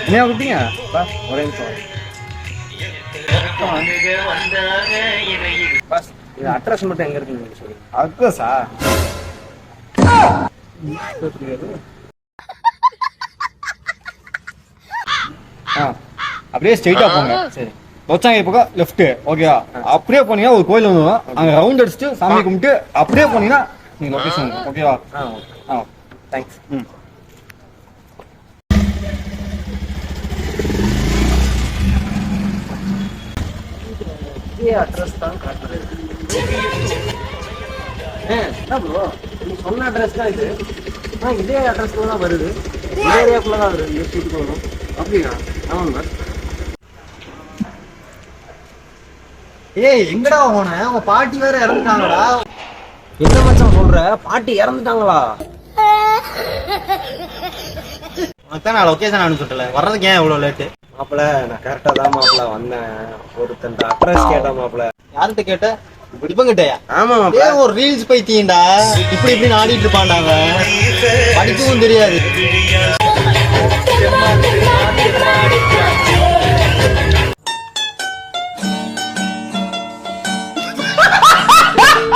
என்ன விட்டீங்க ஒரே நிமிஷம். பாஸ் இது அட்ரஸ் மட்டும் எங்க இருக்குன்னு சொல்லி. அட்ரஸா? அப்படியே ஸ்ட்ரைட்டா போங்க. சரி தொச்சாங்க பக்கம் லெஃப்ட் ஓகேவா? அப்படியே போனீங்கன்னா ஒரு கோயில் வந்துடும். அங்க ரவுண்ட் அடிச்சுட்டு சாமி கும்பிட்டு அப்படியே போனீங்கன்னா நீங்க லொகேஷன் ஓகேவா? தேங்க்ஸ். இதே அட்ரஸ் தான் காட்டுறது. என்ன ப்ரோ நீ சொன்ன அட்ரஸ் தான் இது. இதே அட்ரஸ்ல தான் வருது. இந்த ஏரியாக்குள்ள தான் வருது. இந்த ஸ்ட்ரீட்டுக்கு வரும். அப்படியா? ஆமாங்க. ஏய் எங்கடா போன? உங்க பாட்டி வேற இறந்துட்டாங்கடா. என்ன மச்சான் சொல்ற? பாட்டி இறந்துட்டாங்களா? அதான் நான் லொகேஷன் அனுப்பிச்சுட்டல. வர்றதுக்கு ஏன் இவ்வளவு லேட்டு? மாப்பிள நான் கரெக்டா தான் மாப்பிள வந்தேன். ஒருத்தன் அட்ரஸ் கேட்டா மாப்பிள. யார்கிட்ட கேட்ட? இப்பங்கிட்டயா? ஆமா மாப்பிள. ஒரு ரீல்ஸ் பைத்தியண்டா. இப்படி இப்படி ஆடிட்டு இருப்பான்டாங்க. படிக்கவும் தெரியாது.